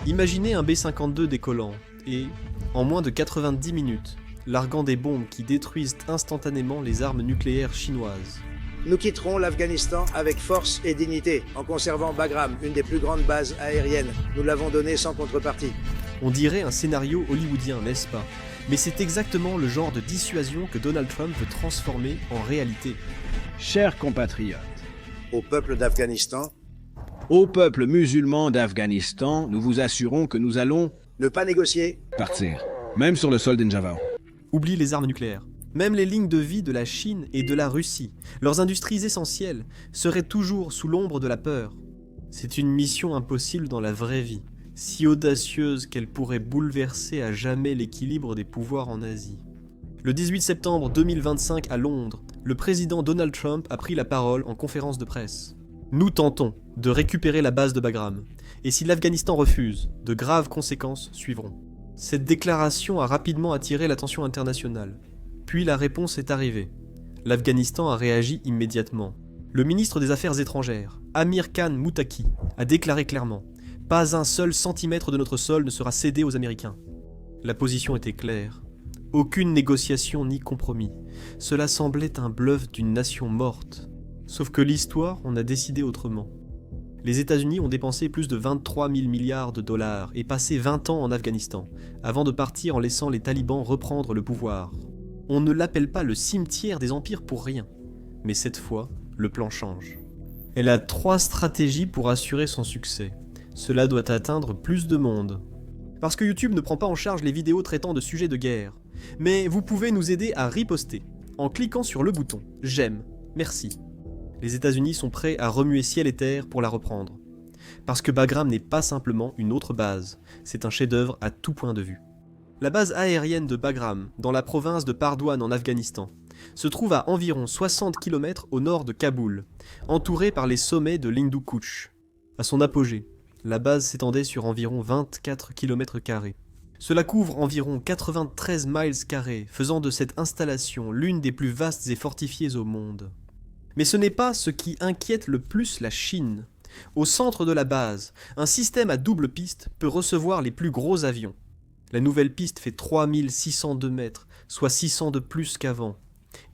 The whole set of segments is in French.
Imaginez un B-52 décollant et, en moins de 90 minutes, larguant des bombes qui détruisent instantanément les armes nucléaires chinoises. Nous quitterons l'Afghanistan avec force et dignité, en conservant Bagram, une des plus grandes bases aériennes. Nous l'avons donné sans contrepartie. On dirait un scénario hollywoodien, n'est-ce pas? Mais c'est exactement le genre de dissuasion que Donald Trump veut transformer en réalité. Chers compatriotes, Au peuple d'Afghanistan, au peuple musulman d'Afghanistan, nous vous assurons que nous allons ne pas négocier. partir, même sur le sol d'Injavao. Oublie les armes nucléaires. Même les lignes de vie de la Chine et de la Russie, leurs industries essentielles, seraient toujours sous l'ombre de la peur. C'est une mission impossible dans la vraie vie, si audacieuse qu'elle pourrait bouleverser à jamais l'équilibre des pouvoirs en Asie. Le 18 septembre 2025 à Londres, le président Donald Trump a pris la parole en conférence de presse. Nous tentons de récupérer la base de Bagram, et si l'Afghanistan refuse, de graves conséquences suivront. Cette déclaration a rapidement attiré l'attention internationale. Puis la réponse est arrivée. L'Afghanistan a réagi immédiatement. Le ministre des Affaires étrangères, Amir Khan Muttaqi, a déclaré clairement « Pas un seul centimètre de notre sol ne sera cédé aux Américains ». La position était claire. Aucune négociation ni compromis. Cela semblait un bluff d'une nation morte. Sauf que l'histoire en a décidé autrement. Les États-Unis ont dépensé plus de 23 000 milliards de dollars et passé 20 ans en Afghanistan, avant de partir en laissant les talibans reprendre le pouvoir. On ne l'appelle pas le cimetière des empires pour rien. Mais cette fois, le plan change. Elle a 3 stratégies pour assurer son succès. Cela doit atteindre plus de monde. Parce que YouTube ne prend pas en charge les vidéos traitant de sujets de guerre. Mais vous pouvez nous aider à riposter, en cliquant sur le bouton « J'aime », merci. Les États-Unis sont prêts à remuer ciel et terre pour la reprendre. Parce que Bagram n'est pas simplement une autre base, c'est un chef-d'œuvre à tout point de vue. La base aérienne de Bagram, dans la province de Pardouan en Afghanistan, se trouve à environ 60 km au nord de Kaboul, entourée par les sommets de l'Hindu Kuch. À son apogée, la base s'étendait sur environ 24 km². Cela couvre environ 93 miles carrés, faisant de cette installation l'une des plus vastes et fortifiées au monde. Mais ce n'est pas ce qui inquiète le plus la Chine. Au centre de la base, un système à double piste peut recevoir les plus gros avions. La nouvelle piste fait 3602 mètres, soit 600 de plus qu'avant,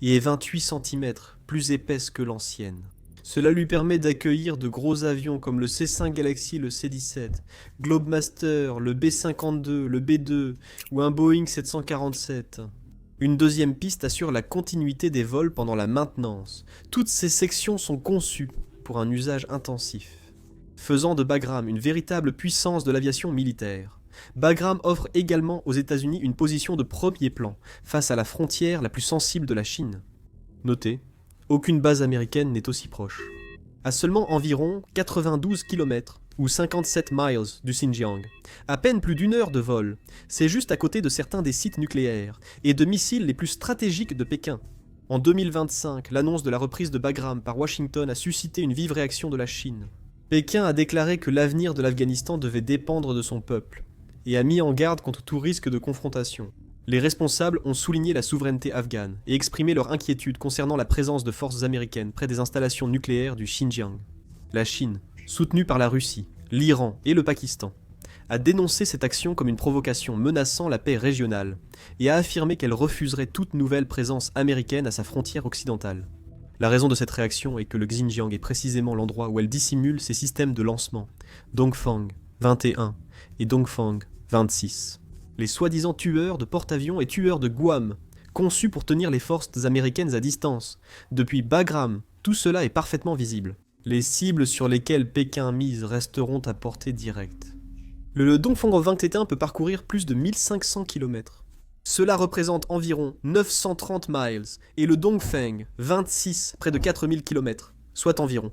et est 28 cm plus épaisse que l'ancienne. Cela lui permet d'accueillir de gros avions comme le C-5 Galaxy, le C-17, Globemaster, le B-52, le B-2 ou un Boeing 747. Une deuxième piste assure la continuité des vols pendant la maintenance. Toutes ces sections sont conçues pour un usage intensif, faisant de Bagram une véritable puissance de l'aviation militaire. Bagram offre également aux États-Unis une position de premier plan face à la frontière la plus sensible de la Chine. Notez, aucune base américaine n'est aussi proche. À seulement environ 92 km ou 57 miles du Xinjiang, à peine plus d'une heure de vol, c'est juste à côté de certains des sites nucléaires et de missiles les plus stratégiques de Pékin. En 2025, l'annonce de la reprise de Bagram par Washington a suscité une vive réaction de la Chine. Pékin a déclaré que l'avenir de l'Afghanistan devait dépendre de son peuple, et a mis en garde contre tout risque de confrontation. Les responsables ont souligné la souveraineté afghane et exprimé leur inquiétude concernant la présence de forces américaines près des installations nucléaires du Xinjiang. La Chine, soutenue par la Russie, l'Iran et le Pakistan, a dénoncé cette action comme une provocation menaçant la paix régionale et a affirmé qu'elle refuserait toute nouvelle présence américaine à sa frontière occidentale. La raison de cette réaction est que le Xinjiang est précisément l'endroit où elle dissimule ses systèmes de lancement, Dongfang 21 et Dongfang 26. Les soi-disant tueurs de porte-avions et tueurs de Guam, conçus pour tenir les forces américaines à distance. Depuis Bagram, tout cela est parfaitement visible. Les cibles sur lesquelles Pékin mise resteront à portée directe. Le Dongfang 21 peut parcourir plus de 1500 km. Cela représente environ 930 miles, et le Dongfeng 26 près de 4000 km, soit environ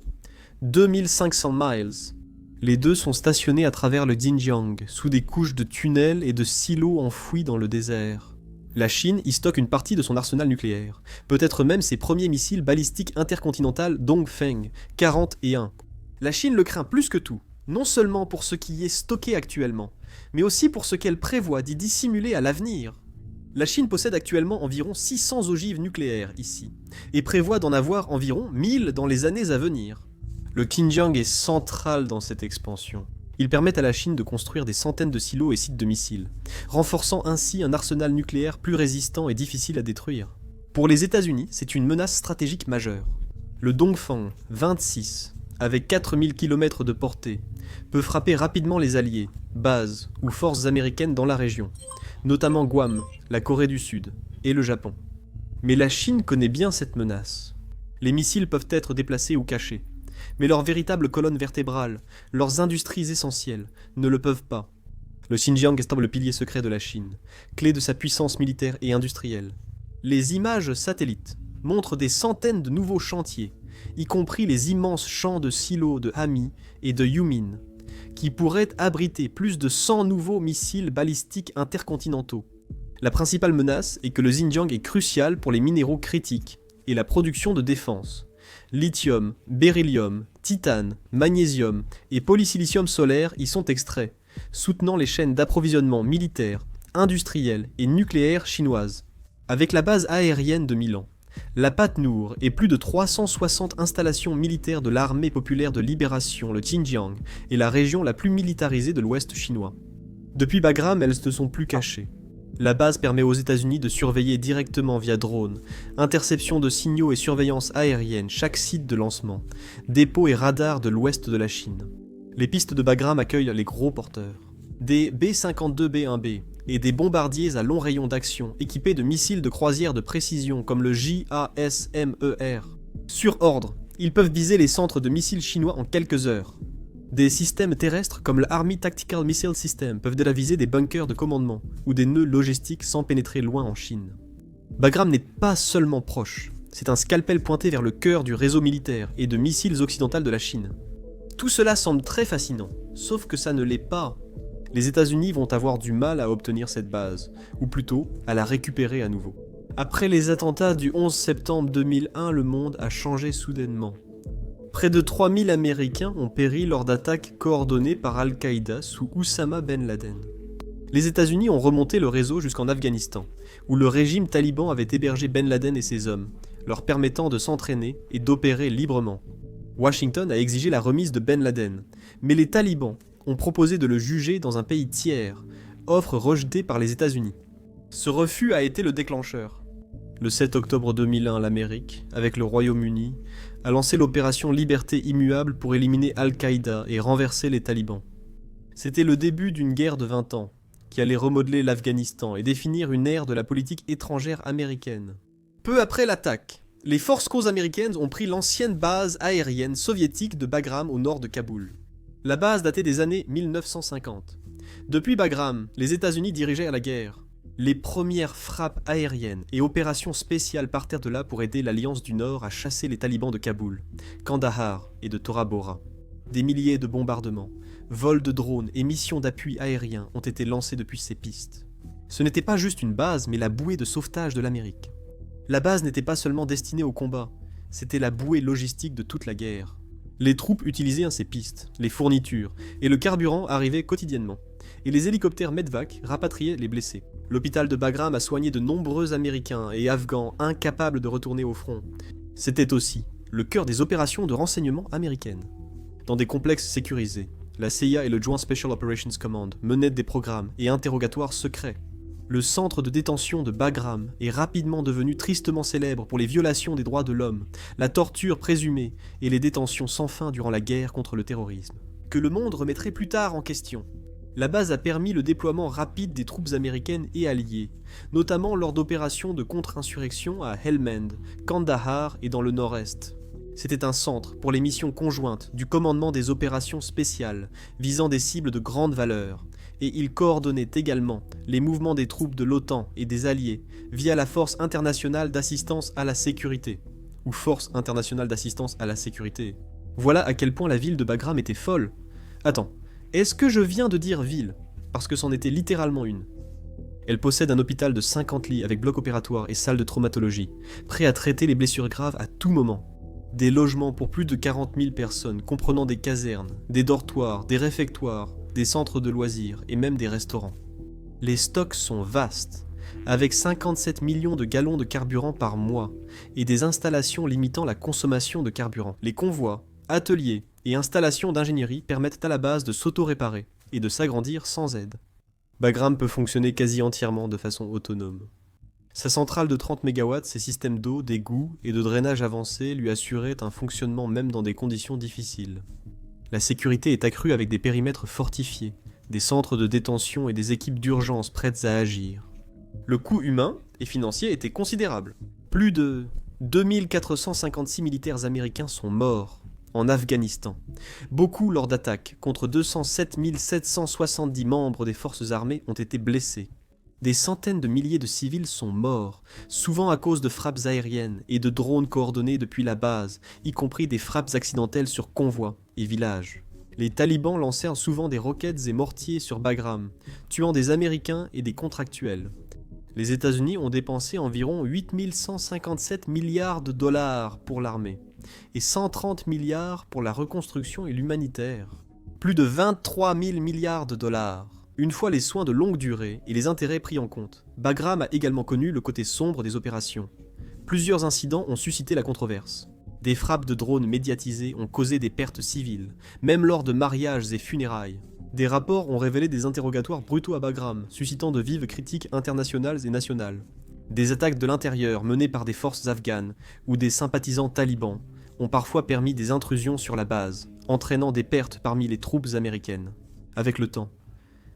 2500 miles. Les deux sont stationnés à travers le Xinjiang, sous des couches de tunnels et de silos enfouis dans le désert. La Chine y stocke une partie de son arsenal nucléaire, peut-être même ses premiers missiles balistiques intercontinentaux Dongfeng 41. La Chine le craint plus que tout, non seulement pour ce qui y est stocké actuellement, mais aussi pour ce qu'elle prévoit d'y dissimuler à l'avenir. La Chine possède actuellement environ 600 ogives nucléaires ici, et prévoit d'en avoir environ 1000 dans les années à venir. Le Xinjiang est central dans cette expansion. Ils permettent à la Chine de construire des centaines de silos et sites de missiles, renforçant ainsi un arsenal nucléaire plus résistant et difficile à détruire. Pour les États-Unis, c'est une menace stratégique majeure. Le Dongfang 26, avec 4000 km de portée, peut frapper rapidement les alliés, bases ou forces américaines dans la région, notamment Guam, la Corée du Sud et le Japon. Mais la Chine connaît bien cette menace. Les missiles peuvent être déplacés ou cachés, mais leurs véritables colonnes vertébrales, leurs industries essentielles, ne le peuvent pas. Le Xinjiang est le pilier secret de la Chine, clé de sa puissance militaire et industrielle. Les images satellites montrent des centaines de nouveaux chantiers, y compris les immenses champs de silos de Hami et de Yumin, qui pourraient abriter plus de 100 nouveaux missiles balistiques intercontinentaux. La principale menace est que le Xinjiang est crucial pour les minéraux critiques et la production de défense. Lithium, beryllium, titane, magnésium et polysilicium solaire y sont extraits, soutenant les chaînes d'approvisionnement militaires, industrielles et nucléaires chinoises. Avec la base aérienne de Milan, la Patnour et plus de 360 installations militaires de l'armée populaire de libération, le Xinjiang est la région la plus militarisée de l'ouest chinois. Depuis Bagram, elles ne sont plus cachées. La base permet aux États-Unis de surveiller directement via drone, interception de signaux et surveillance aérienne chaque site de lancement, dépôt et radar de l'ouest de la Chine. Les pistes de Bagram accueillent les gros porteurs. Des B-52B1B et des bombardiers à long rayon d'action équipés de missiles de croisière de précision comme le JASMER. Sur ordre, ils peuvent viser les centres de missiles chinois en quelques heures. Des systèmes terrestres comme l'Army Tactical Missile System peuvent déjà viser des bunkers de commandement ou des nœuds logistiques sans pénétrer loin en Chine. Bagram n'est pas seulement proche, c'est un scalpel pointé vers le cœur du réseau militaire et de missiles occidental de la Chine. Tout cela semble très fascinant, sauf que ça ne l'est pas. Les États-Unis vont avoir du mal à obtenir cette base, ou plutôt à la récupérer à nouveau. Après les attentats du 11 septembre 2001, le monde a changé soudainement. Près de 3000 Américains ont péri lors d'attaques coordonnées par Al-Qaïda sous Oussama Ben Laden. Les États-Unis ont remonté le réseau jusqu'en Afghanistan, où le régime taliban avait hébergé Ben Laden et ses hommes, leur permettant de s'entraîner et d'opérer librement. Washington a exigé la remise de Ben Laden, mais les talibans ont proposé de le juger dans un pays tiers, offre rejetée par les États-Unis. Ce refus a été le déclencheur. Le 7 octobre 2001, l'Amérique, avec le Royaume-Uni, a lancé l'opération Liberté immuable pour éliminer Al-Qaïda et renverser les talibans. C'était le début d'une guerre de 20 ans, qui allait remodeler l'Afghanistan et définir une ère de la politique étrangère américaine. Peu après l'attaque, les forces américaines ont pris l'ancienne base aérienne soviétique de Bagram au nord de Kaboul. La base datait des années 1950. Depuis Bagram, les États-Unis dirigeaient la guerre. Les premières frappes aériennes et opérations spéciales partèrent de là pour aider l'Alliance du Nord à chasser les talibans de Kaboul, Kandahar et de Tora Bora. Des milliers de bombardements, vols de drones et missions d'appui aérien ont été lancés depuis ces pistes. Ce n'était pas juste une base, mais la bouée de sauvetage de l'Amérique. La base n'était pas seulement destinée au combat, c'était la bouée logistique de toute la guerre. Les troupes utilisaient ces pistes, les fournitures, et le carburant arrivait quotidiennement. Et les hélicoptères Medvac rapatriaient les blessés. L'hôpital de Bagram a soigné de nombreux Américains et Afghans incapables de retourner au front. C'était aussi le cœur des opérations de renseignement américaines. Dans des complexes sécurisés, la CIA et le Joint Special Operations Command menaient des programmes et interrogatoires secrets. Le centre de détention de Bagram est rapidement devenu tristement célèbre pour les violations des droits de l'homme, la torture présumée et les détentions sans fin durant la guerre contre le terrorisme. Que le monde remettrait plus tard en question. La base a permis le déploiement rapide des troupes américaines et alliées, notamment lors d'opérations de contre-insurrection à Helmand, Kandahar et dans le nord-est. C'était un centre pour les missions conjointes du commandement des opérations spéciales, visant des cibles de grande valeur, et il coordonnait également les mouvements des troupes de l'OTAN et des alliés via la Force internationale d'assistance à la sécurité, ou Force internationale d'assistance à la sécurité. Voilà à quel point la ville de Bagram était folle. Attends, est-ce que je viens de dire ville? Parce que c'en était littéralement une. Elle possède un hôpital de 50 lits avec bloc opératoire et salle de traumatologie, prêt à traiter les blessures graves à tout moment. Des logements pour plus de 40 000 personnes, comprenant des casernes, des dortoirs, des réfectoires, des centres de loisirs et même des restaurants. Les stocks sont vastes, avec 57 millions de gallons de carburant par mois et des installations limitant la consommation de carburant. Les convois, ateliers et installations d'ingénierie permettent à la base de s'auto-réparer et de s'agrandir sans aide. Bagram peut fonctionner quasi entièrement de façon autonome. Sa centrale de 30 MW, ses systèmes d'eau, d'égouts et de drainage avancés lui assuraient un fonctionnement même dans des conditions difficiles. La sécurité est accrue avec des périmètres fortifiés, des centres de détention et des équipes d'urgence prêtes à agir. Le coût humain et financier était considérable. Plus de 2456 militaires américains sont morts en Afghanistan, beaucoup lors d'attaques contre 207 770 membres des forces armées ont été blessés. Des centaines de milliers de civils sont morts, souvent à cause de frappes aériennes et de drones coordonnés depuis la base, y compris des frappes accidentelles sur convois et villages. Les talibans lancèrent souvent des roquettes et mortiers sur Bagram, tuant des Américains et des contractuels. Les États-Unis ont dépensé environ 8157 milliards de dollars pour l'armée et 130 milliards pour la reconstruction et l'humanitaire. Plus de 23 000 milliards de dollars. Une fois les soins de longue durée et les intérêts pris en compte, Bagram a également connu le côté sombre des opérations. Plusieurs incidents ont suscité la controverse. Des frappes de drones médiatisées ont causé des pertes civiles, même lors de mariages et funérailles. Des rapports ont révélé des interrogatoires brutaux à Bagram, suscitant de vives critiques internationales et nationales. Des attaques de l'intérieur menées par des forces afghanes ou des sympathisants talibans ont parfois permis des intrusions sur la base, entraînant des pertes parmi les troupes américaines. Avec le temps,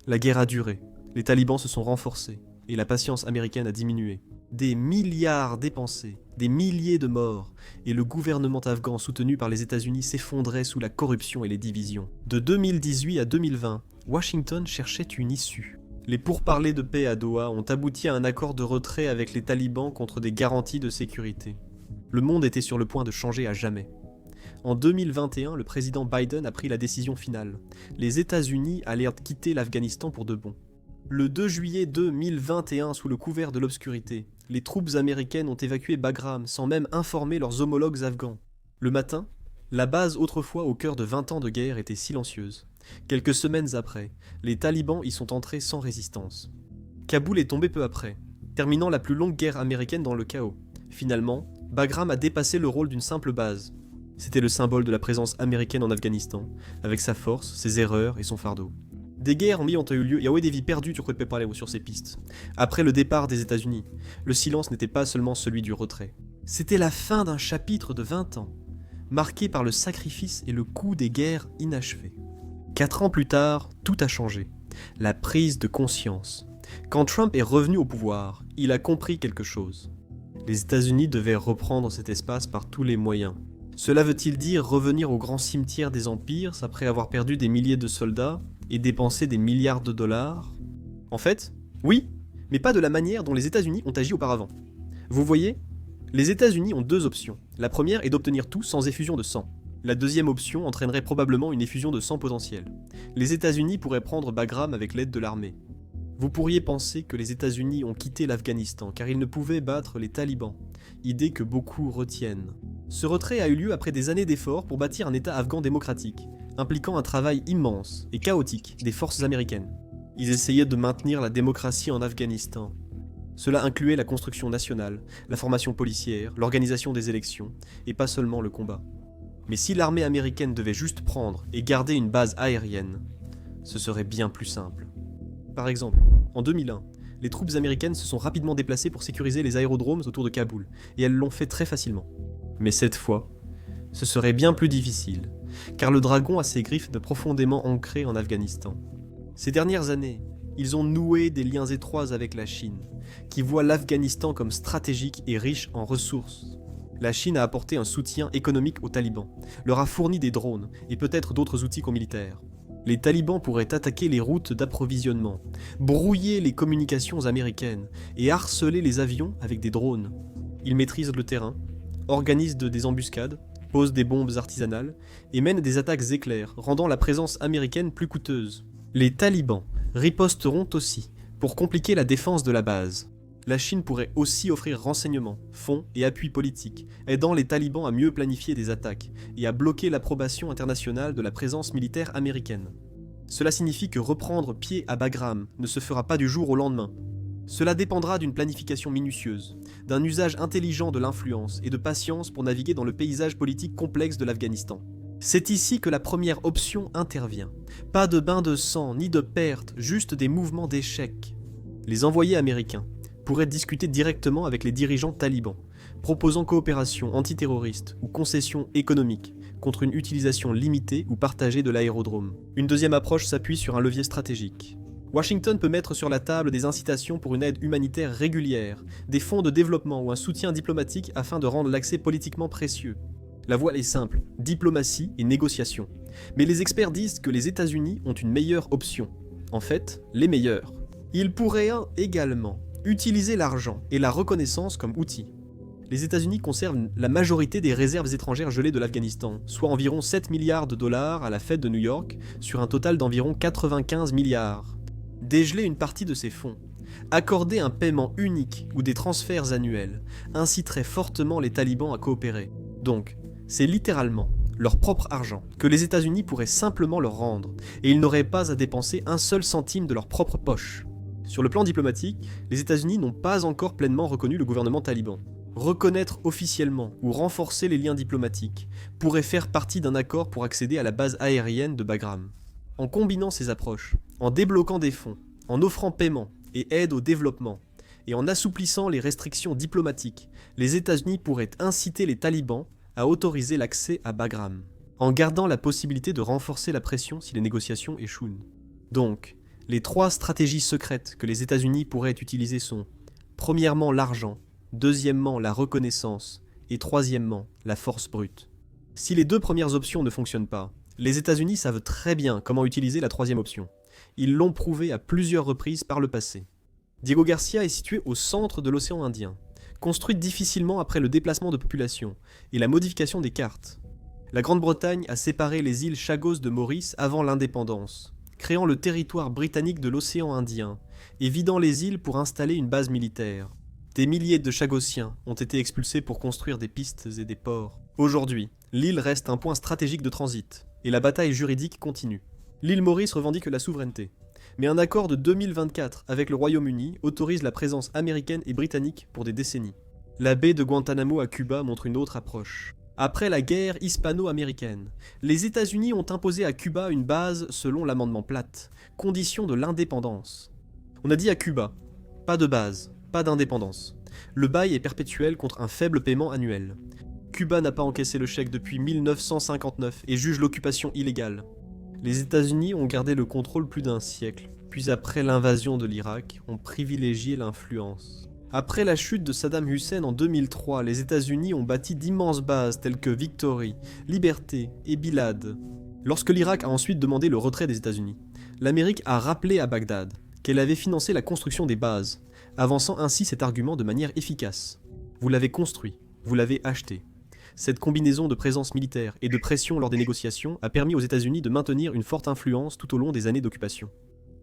la guerre a duré, les talibans se sont renforcés et la patience américaine a diminué. Des milliards dépensés, des milliers de morts, et le gouvernement afghan soutenu par les États-Unis s'effondrait sous la corruption et les divisions. De 2018 à 2020, Washington cherchait une issue. Les pourparlers de paix à Doha ont abouti à un accord de retrait avec les talibans contre des garanties de sécurité. Le monde était sur le point de changer à jamais. En 2021, le président Biden a pris la décision finale. Les États-Unis allèrent quitter l'Afghanistan pour de bon. Le 2 juillet 2021, sous le couvert de l'obscurité, les troupes américaines ont évacué Bagram sans même informer leurs homologues afghans. Le matin, la base autrefois au cœur de 20 ans de guerre était silencieuse. Quelques semaines après, les talibans y sont entrés sans résistance. Kaboul est tombé peu après, terminant la plus longue guerre américaine dans le chaos. Finalement, Bagram a dépassé le rôle d'une simple base. C'était le symbole de la présence américaine en Afghanistan, avec sa force, ses erreurs et son fardeau. Des guerres ont eu lieu, il y a eu des vies perdues sur ces pistes. Après le départ des États-Unis, le silence n'était pas seulement celui du retrait. C'était la fin d'un chapitre de 20 ans, marqué par le sacrifice et le coût des guerres inachevées. 4 ans plus tard, tout a changé. La prise de conscience. Quand Trump est revenu au pouvoir, il a compris quelque chose. Les États-Unis devaient reprendre cet espace par tous les moyens. Cela veut-il dire revenir au grand cimetière des empires après avoir perdu des milliers de soldats et dépenser des milliards de dollars? En fait, oui, mais pas de la manière dont les États-Unis ont agi auparavant. Vous voyez, les États-Unis ont 2 options. La première est d'obtenir tout sans effusion de sang. La deuxième option entraînerait probablement une effusion de sang potentielle. Les États-Unis pourraient prendre Bagram avec l'aide de l'armée. Vous pourriez penser que les États-Unis ont quitté l'Afghanistan car ils ne pouvaient battre les talibans, idée que beaucoup retiennent. Ce retrait a eu lieu après des années d'efforts pour bâtir un État afghan démocratique, impliquant un travail immense et chaotique des forces américaines. Ils essayaient de maintenir la démocratie en Afghanistan. Cela incluait la construction nationale, la formation policière, l'organisation des élections, et pas seulement le combat. Mais si l'armée américaine devait juste prendre et garder une base aérienne, ce serait bien plus simple. Par exemple, en 2001, les troupes américaines se sont rapidement déplacées pour sécuriser les aérodromes autour de Kaboul, et elles l'ont fait très facilement. Mais cette fois, ce serait bien plus difficile, car le dragon a ses griffes profondément ancrées en Afghanistan. Ces dernières années, ils ont noué des liens étroits avec la Chine, qui voit l'Afghanistan comme stratégique et riche en ressources. La Chine a apporté un soutien économique aux talibans, leur a fourni des drones et peut-être d'autres outils militaires. Les talibans pourraient attaquer les routes d'approvisionnement, brouiller les communications américaines et harceler les avions avec des drones. Ils maîtrisent le terrain, organisent des embuscades, posent des bombes artisanales et mènent des attaques éclairs, rendant la présence américaine plus coûteuse. Les talibans riposteront aussi pour compliquer la défense de la base. La Chine pourrait aussi offrir renseignements, fonds et appui politique, aidant les talibans à mieux planifier des attaques et à bloquer l'approbation internationale de la présence militaire américaine. Cela signifie que reprendre pied à Bagram ne se fera pas du jour au lendemain. Cela dépendra d'une planification minutieuse, d'un usage intelligent de l'influence et de patience pour naviguer dans le paysage politique complexe de l'Afghanistan. C'est ici que la première option intervient. Pas de bain de sang ni de perte, juste des mouvements d'échec. Les envoyés américains pourraient discuter directement avec les dirigeants talibans, proposant coopération antiterroriste ou concession économique contre une utilisation limitée ou partagée de l'aérodrome. Une deuxième approche s'appuie sur un levier stratégique. Washington peut mettre sur la table des incitations pour une aide humanitaire régulière, des fonds de développement ou un soutien diplomatique afin de rendre l'accès politiquement précieux. La voie est simple, diplomatie et négociation. Mais les experts disent que les États-Unis ont une meilleure option. En fait, les meilleurs. Ils pourraient également utiliser l'argent et la reconnaissance comme outils. Les États-Unis conservent la majorité des réserves étrangères gelées de l'Afghanistan, soit environ 7 milliards de dollars à la Fed de New York, sur un total d'environ 95 milliards. Dégeler une partie de ces fonds, accorder un paiement unique ou des transferts annuels, inciterait fortement les talibans à coopérer. Donc, c'est littéralement leur propre argent que les États-Unis pourraient simplement leur rendre, et ils n'auraient pas à dépenser un seul centime de leur propre poche. Sur le plan diplomatique, les États-Unis n'ont pas encore pleinement reconnu le gouvernement taliban. Reconnaître officiellement ou renforcer les liens diplomatiques pourrait faire partie d'un accord pour accéder à la base aérienne de Bagram. En combinant ces approches, en débloquant des fonds, en offrant paiement et aide au développement, et en assouplissant les restrictions diplomatiques, les États-Unis pourraient inciter les talibans à autoriser l'accès à Bagram, en gardant la possibilité de renforcer la pression si les négociations échouent. Donc, les 3 stratégies secrètes que les États-Unis pourraient utiliser sont, premièrement l'argent, deuxièmement la reconnaissance, et troisièmement la force brute. Si les 2 premières options ne fonctionnent pas, les États-Unis savent très bien comment utiliser la 3e option. Ils l'ont prouvé à plusieurs reprises par le passé. Diego Garcia est situé au centre de l'océan Indien, construite difficilement après le déplacement de population et la modification des cartes. La Grande-Bretagne a séparé les îles Chagos de Maurice avant l'indépendance, créant le territoire britannique de l'océan Indien et vidant les îles pour installer une base militaire. Des milliers de Chagossiens ont été expulsés pour construire des pistes et des ports. Aujourd'hui, l'île reste un point stratégique de transit, et la bataille juridique continue. L'île Maurice revendique la souveraineté, mais un accord de 2024 avec le Royaume-Uni autorise la présence américaine et britannique pour des décennies. La baie de Guantanamo à Cuba montre une autre approche. Après la guerre hispano-américaine, les États-Unis ont imposé à Cuba une base selon l'amendement Platt, condition de l'indépendance. On a dit à Cuba, pas de base, pas d'indépendance. Le bail est perpétuel contre un faible paiement annuel. Cuba n'a pas encaissé le chèque depuis 1959 et juge l'occupation illégale. Les États-Unis ont gardé le contrôle plus d'un siècle, puis après l'invasion de l'Irak, ont privilégié l'influence. Après la chute de Saddam Hussein en 2003, les États-Unis ont bâti d'immenses bases telles que Victory, Liberté et Bilad. Lorsque l'Irak a ensuite demandé le retrait des États-Unis, l'Amérique a rappelé à Bagdad qu'elle avait financé la construction des bases, avançant ainsi cet argument de manière efficace. Vous l'avez construit, vous l'avez acheté. Cette combinaison de présence militaire et de pression lors des négociations a permis aux États-Unis de maintenir une forte influence tout au long des années d'occupation.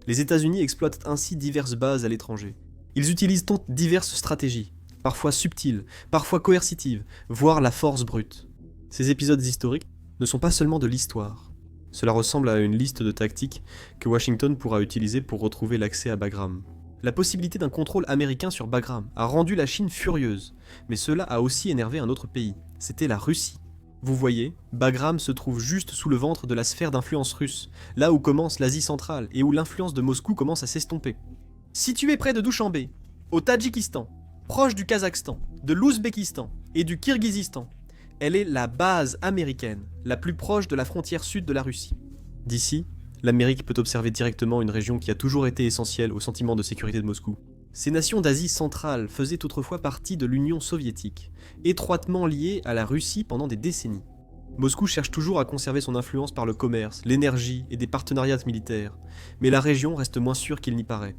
Les États-Unis exploitent ainsi diverses bases à l'étranger. Ils utilisent diverses stratégies, parfois subtiles, parfois coercitives, voire la force brute. Ces épisodes historiques ne sont pas seulement de l'histoire. Cela ressemble à une liste de tactiques que Washington pourra utiliser pour retrouver l'accès à Bagram. La possibilité d'un contrôle américain sur Bagram a rendu la Chine furieuse, mais cela a aussi énervé un autre pays, c'était la Russie. Vous voyez, Bagram se trouve juste sous le ventre de la sphère d'influence russe, là où commence l'Asie centrale et où l'influence de Moscou commence à s'estomper. Située près de Douchanbé, au Tadjikistan, proche du Kazakhstan, de l'Ouzbékistan et du Kirghizistan, elle est la base américaine, la plus proche de la frontière sud de la Russie. D'ici, l'Amérique peut observer directement une région qui a toujours été essentielle au sentiment de sécurité de Moscou. Ces nations d'Asie centrale faisaient autrefois partie de l'Union soviétique, étroitement liées à la Russie pendant des décennies. Moscou cherche toujours à conserver son influence par le commerce, l'énergie et des partenariats militaires, mais la région reste moins sûre qu'il n'y paraît.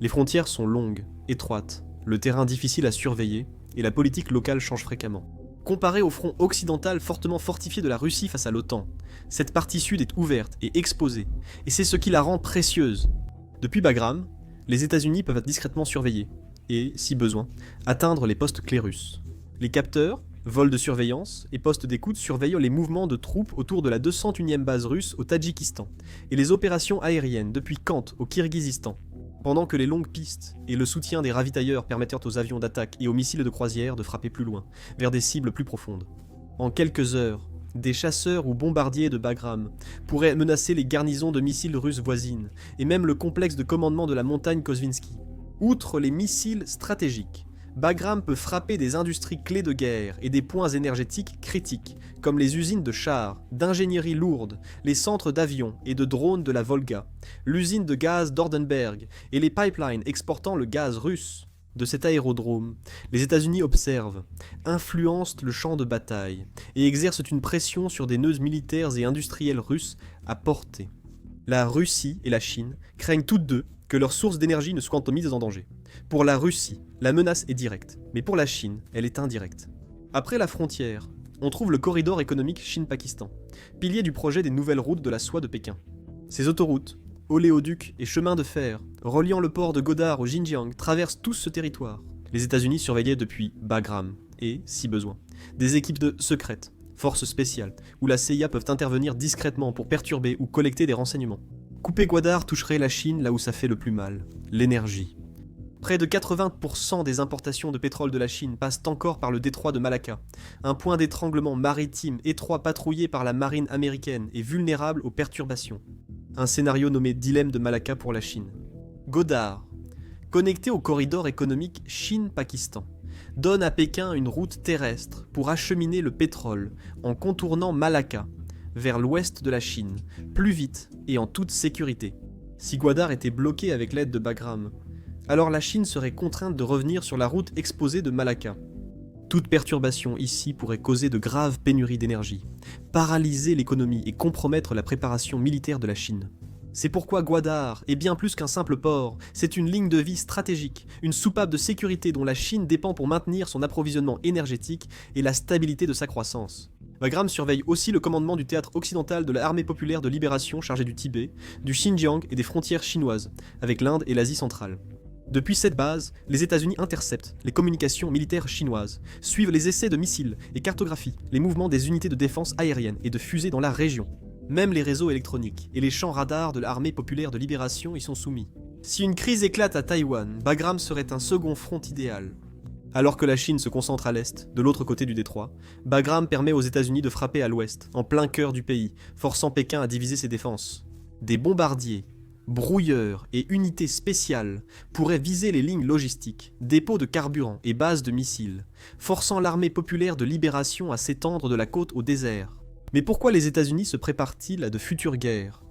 Les frontières sont longues, étroites, le terrain difficile à surveiller, et la politique locale change fréquemment. Comparé au front occidental fortement fortifié de la Russie face à l'OTAN, cette partie sud est ouverte et exposée, et c'est ce qui la rend précieuse. Depuis Bagram, les États-Unis peuvent être discrètement surveillés, et, si besoin, atteindre les postes clés russes. Les capteurs, vols de surveillance et postes d'écoute surveillent les mouvements de troupes autour de la 201e base russe au Tadjikistan, et les opérations aériennes depuis Kant au Kirghizistan, pendant que les longues pistes et le soutien des ravitailleurs permettent aux avions d'attaque et aux missiles de croisière de frapper plus loin, vers des cibles plus profondes. En quelques heures, des chasseurs ou bombardiers de Bagram pourraient menacer les garnisons de missiles russes voisines, et même le complexe de commandement de la montagne Kozvinsky. Outre les missiles stratégiques, Bagram peut frapper des industries clés de guerre et des points énergétiques critiques, comme les usines de chars, d'ingénierie lourde, les centres d'avions et de drones de la Volga, l'usine de gaz d'Ordenberg et les pipelines exportant le gaz russe. De cet aérodrome, les États-Unis observent, influencent le champ de bataille et exercent une pression sur des nœuds militaires et industriels russes à portée. La Russie et la Chine craignent toutes deux que leurs sources d'énergie ne soient mises en danger. Pour la Russie, la menace est directe, mais pour la Chine, elle est indirecte. Après la frontière, on trouve le corridor économique Chine-Pakistan, pilier du projet des nouvelles routes de la soie de Pékin. Ces autoroutes, oléoducs et chemins de fer, reliant le port de Godard au Xinjiang, traversent tous ce territoire. Les États-Unis surveillaient depuis Bagram, et, si besoin, des équipes secrètes, forces spéciales, où la CIA peuvent intervenir discrètement pour perturber ou collecter des renseignements. Couper Gwadar toucherait la Chine là où ça fait le plus mal, l'énergie. Près de 80% des importations de pétrole de la Chine passent encore par le détroit de Malacca, un point d'étranglement maritime étroit patrouillé par la marine américaine et vulnérable aux perturbations. Un scénario nommé Dilemme de Malacca pour la Chine. Godard, connecté au corridor économique Chine-Pakistan, donne à Pékin une route terrestre pour acheminer le pétrole en contournant Malacca vers l'ouest de la Chine, plus vite et en toute sécurité. Si Gwadar était bloqué avec l'aide de Bagram, alors la Chine serait contrainte de revenir sur la route exposée de Malacca. Toute perturbation ici pourrait causer de graves pénuries d'énergie, paralyser l'économie et compromettre la préparation militaire de la Chine. C'est pourquoi Gwadar est bien plus qu'un simple port, c'est une ligne de vie stratégique, une soupape de sécurité dont la Chine dépend pour maintenir son approvisionnement énergétique et la stabilité de sa croissance. Bagram surveille aussi le commandement du théâtre occidental de l'Armée populaire de libération chargée du Tibet, du Xinjiang et des frontières chinoises, avec l'Inde et l'Asie centrale. Depuis cette base, les États-Unis interceptent les communications militaires chinoises, suivent les essais de missiles et cartographient les mouvements des unités de défense aérienne et de fusées dans la région. Même les réseaux électroniques et les champs radars de l'Armée populaire de libération y sont soumis. Si une crise éclate à Taïwan, Bagram serait un second front idéal. Alors que la Chine se concentre à l'est, de l'autre côté du détroit, Bagram permet aux États-Unis de frapper à l'ouest, en plein cœur du pays, forçant Pékin à diviser ses défenses. Des bombardiers, brouilleurs et unités spéciales pourraient viser les lignes logistiques, dépôts de carburant et bases de missiles, forçant l'armée populaire de libération à s'étendre de la côte au désert. Mais pourquoi les États-Unis se préparent-ils à de futures guerres ?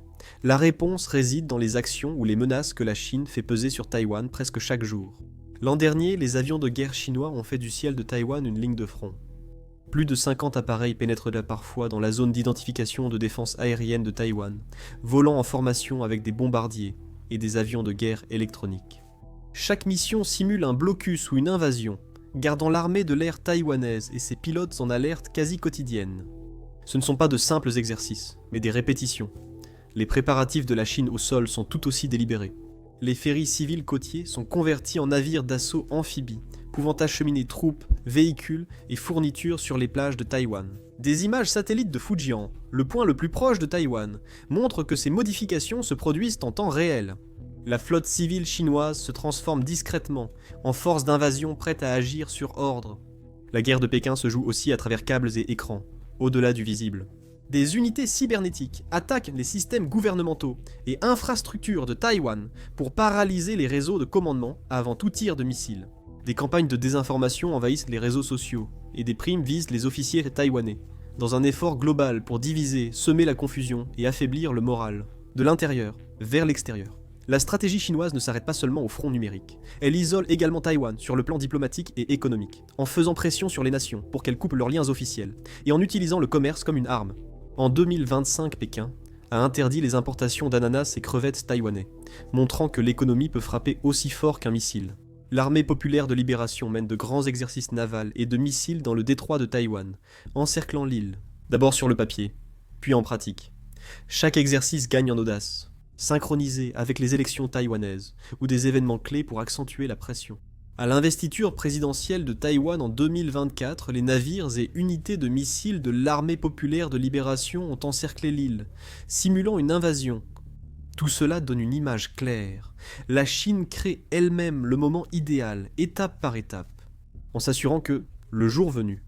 La réponse réside dans les actions ou les menaces que la Chine fait peser sur Taïwan presque chaque jour. L'an dernier, les avions de guerre chinois ont fait du ciel de Taïwan une ligne de front. Plus de 50 appareils pénètrent là parfois dans la zone d'identification de défense aérienne de Taïwan, volant en formation avec des bombardiers et des avions de guerre électroniques. Chaque mission simule un blocus ou une invasion, gardant l'armée de l'air taïwanaise et ses pilotes en alerte quasi quotidienne. Ce ne sont pas de simples exercices, mais des répétitions. Les préparatifs de la Chine au sol sont tout aussi délibérés. Les ferries civils côtiers sont convertis en navires d'assaut amphibies, pouvant acheminer troupes, véhicules et fournitures sur les plages de Taïwan. Des images satellites de Fujian, le point le plus proche de Taïwan, montrent que ces modifications se produisent en temps réel. La flotte civile chinoise se transforme discrètement, en force d'invasion prête à agir sur ordre. La guerre de Pékin se joue aussi à travers câbles et écrans, au-delà du visible. Des unités cybernétiques attaquent les systèmes gouvernementaux et infrastructures de Taïwan pour paralyser les réseaux de commandement avant tout tir de missiles. Des campagnes de désinformation envahissent les réseaux sociaux et des primes visent les officiers taïwanais, dans un effort global pour diviser, semer la confusion et affaiblir le moral, de l'intérieur vers l'extérieur. La stratégie chinoise ne s'arrête pas seulement au front numérique. Elle isole également Taïwan sur le plan diplomatique et économique, en faisant pression sur les nations pour qu'elles coupent leurs liens officiels, et en utilisant le commerce comme une arme. En 2025, Pékin a interdit les importations d'ananas et crevettes taïwanais, montrant que l'économie peut frapper aussi fort qu'un missile. L'armée populaire de libération mène de grands exercices navals et de missiles dans le détroit de Taïwan, encerclant l'île, d'abord sur le papier, puis en pratique. Chaque exercice gagne en audace, synchronisé avec les élections taïwanaises, ou des événements clés pour accentuer la pression. À l'investiture présidentielle de Taïwan en 2024, les navires et unités de missiles de l'armée populaire de libération ont encerclé l'île, simulant une invasion. Tout cela donne une image claire. La Chine crée elle-même le moment idéal, étape par étape, en s'assurant que, le jour venu,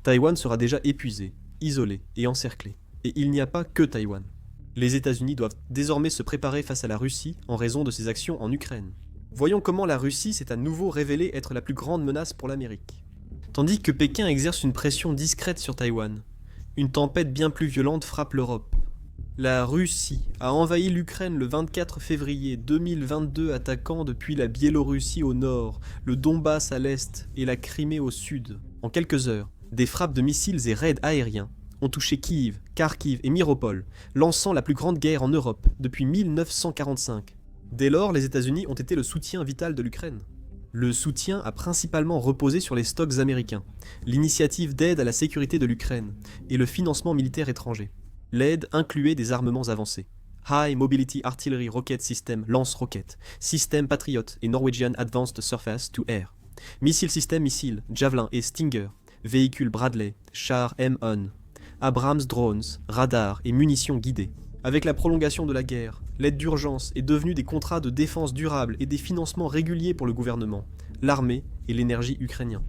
Taïwan sera déjà épuisé, isolée et encerclée. Et il n'y a pas que Taïwan. Les États-Unis doivent désormais se préparer face à la Russie en raison de ses actions en Ukraine. Voyons comment la Russie s'est à nouveau révélée être la plus grande menace pour l'Amérique. Tandis que Pékin exerce une pression discrète sur Taïwan, une tempête bien plus violente frappe l'Europe. La Russie a envahi l'Ukraine le 24 février 2022, attaquant depuis la Biélorussie au nord, le Donbass à l'est et la Crimée au sud. En quelques heures, des frappes de missiles et raids aériens ont touché Kiev, Kharkiv et Miropol, lançant la plus grande guerre en Europe depuis 1945. Dès lors, les États-Unis ont été le soutien vital de l'Ukraine. Le soutien a principalement reposé sur les stocks américains, l'initiative d'aide à la sécurité de l'Ukraine et le financement militaire étranger. L'aide incluait des armements avancés. High Mobility Artillery Rocket System lance-roquettes, System Patriot et Norwegian Advanced Surface to Air, Missile System missiles, Javelin et Stinger, véhicules Bradley, chars M1, Abrams drones, radars et munitions guidées. Avec la prolongation de la guerre, l'aide d'urgence est devenue des contrats de défense durable et des financements réguliers pour le gouvernement, l'armée et l'énergie ukrainien.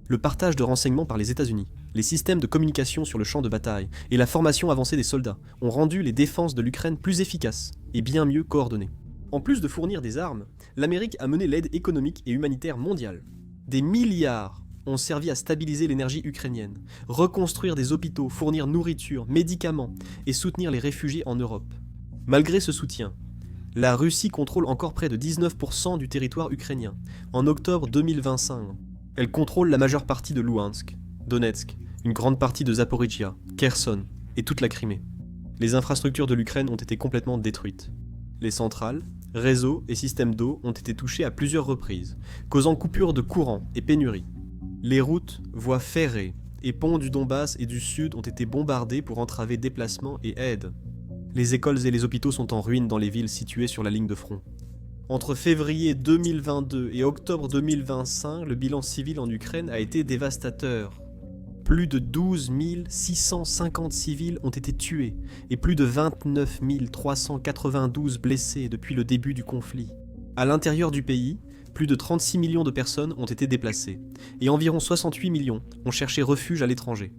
Le partage de renseignements par les États-Unis, les systèmes de communication sur le champ de bataille et la formation avancée des soldats ont rendu les défenses de l'Ukraine plus efficaces et bien mieux coordonnées. En plus de fournir des armes, l'Amérique a mené l'aide économique et humanitaire mondiale. Des milliards ont servi à stabiliser l'énergie ukrainienne, reconstruire des hôpitaux, fournir nourriture, médicaments et soutenir les réfugiés en Europe. Malgré ce soutien, la Russie contrôle encore près de 19% du territoire ukrainien. En octobre 2025, elle contrôle la majeure partie de Louhansk, Donetsk, une grande partie de Zaporijia, Kherson et toute la Crimée. Les infrastructures de l'Ukraine ont été complètement détruites. Les centrales, réseaux et systèmes d'eau ont été touchés à plusieurs reprises, causant coupures de courant et pénuries. Les routes, voies ferrées et ponts du Donbass et du Sud ont été bombardés pour entraver déplacements et aide. Les écoles et les hôpitaux sont en ruine dans les villes situées sur la ligne de front. Entre février 2022 et octobre 2025, le bilan civil en Ukraine a été dévastateur. Plus de 12 650 civils ont été tués et plus de 29 392 blessés depuis le début du conflit. À l'intérieur du pays, plus de 36 millions de personnes ont été déplacées et environ 68 millions ont cherché refuge à l'étranger.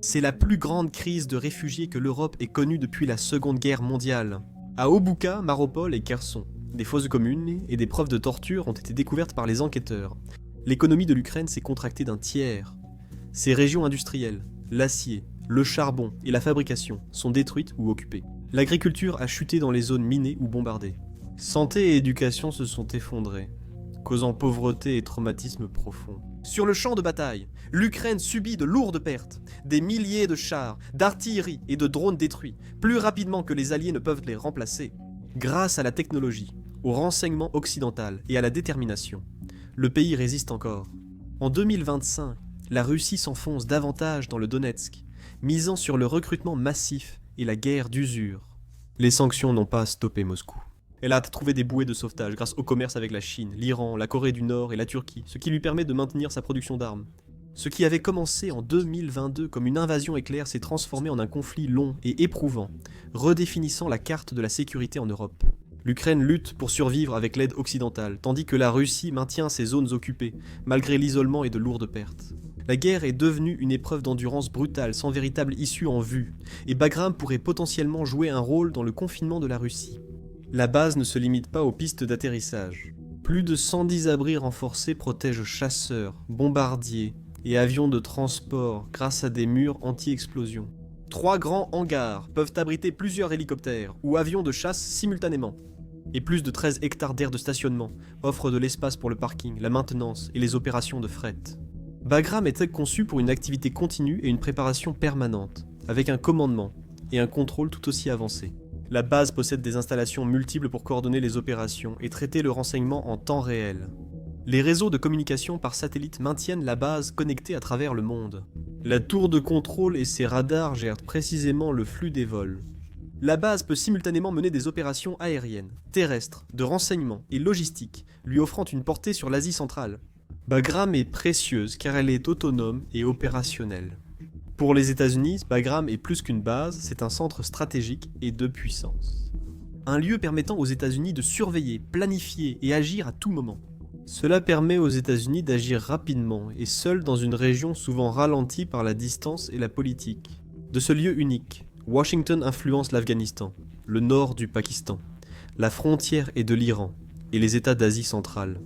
C'est la plus grande crise de réfugiés que l'Europe ait connue depuis la Seconde Guerre mondiale. À Obuka, Mariupol et Kherson, des fosses communes et des preuves de torture ont été découvertes par les enquêteurs. L'économie de l'Ukraine s'est contractée d'un tiers. Ses régions industrielles, l'acier, le charbon et la fabrication sont détruites ou occupées. L'agriculture a chuté dans les zones minées ou bombardées. Santé et éducation se sont effondrées, causant pauvreté et traumatisme profond. Sur le champ de bataille, l'Ukraine subit de lourdes pertes, des milliers de chars, d'artillerie et de drones détruits, plus rapidement que les alliés ne peuvent les remplacer. Grâce à la technologie, au renseignement occidental et à la détermination, le pays résiste encore. En 2025, la Russie s'enfonce davantage dans le Donetsk, misant sur le recrutement massif et la guerre d'usure. Les sanctions n'ont pas stoppé Moscou. Elle a trouvé des bouées de sauvetage grâce au commerce avec la Chine, l'Iran, la Corée du Nord et la Turquie, ce qui lui permet de maintenir sa production d'armes. Ce qui avait commencé en 2022 comme une invasion éclair s'est transformé en un conflit long et éprouvant, redéfinissant la carte de la sécurité en Europe. L'Ukraine lutte pour survivre avec l'aide occidentale, tandis que la Russie maintient ses zones occupées, malgré l'isolement et de lourdes pertes. La guerre est devenue une épreuve d'endurance brutale, sans véritable issue en vue, et Bagram pourrait potentiellement jouer un rôle dans le confinement de la Russie. La base ne se limite pas aux pistes d'atterrissage. Plus de 110 abris renforcés protègent chasseurs, bombardiers et avions de transport grâce à des murs anti-explosion. 3 grands hangars peuvent abriter plusieurs hélicoptères ou avions de chasse simultanément. Et plus de 13 hectares d'aires de stationnement offrent de l'espace pour le parking, la maintenance et les opérations de fret. Bagram était conçu pour une activité continue et une préparation permanente, avec un commandement et un contrôle tout aussi avancé. La base possède des installations multiples pour coordonner les opérations et traiter le renseignement en temps réel. Les réseaux de communication par satellite maintiennent la base connectée à travers le monde. La tour de contrôle et ses radars gèrent précisément le flux des vols. La base peut simultanément mener des opérations aériennes, terrestres, de renseignement et logistiques, lui offrant une portée sur l'Asie centrale. Bagram est précieuse car elle est autonome et opérationnelle. Pour les États-Unis, Bagram est plus qu'une base, c'est un centre stratégique et de puissance. Un lieu permettant aux États-Unis de surveiller, planifier et agir à tout moment. Cela permet aux États-Unis d'agir rapidement et seuls dans une région souvent ralentie par la distance et la politique. De ce lieu unique, Washington influence l'Afghanistan, le nord du Pakistan, la frontière est de l'Iran et les États d'Asie centrale,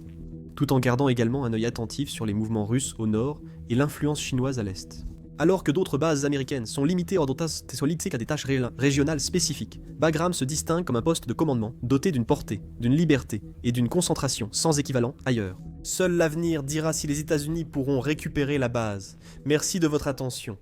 tout en gardant également un œil attentif sur les mouvements russes au nord et l'influence chinoise à l'est. Alors que d'autres bases américaines sont limitées qu'à des tâches régionales spécifiques, Bagram se distingue comme un poste de commandement doté d'une portée, d'une liberté et d'une concentration sans équivalent ailleurs. Seul l'avenir dira si les États-Unis pourront récupérer la base. Merci de votre attention.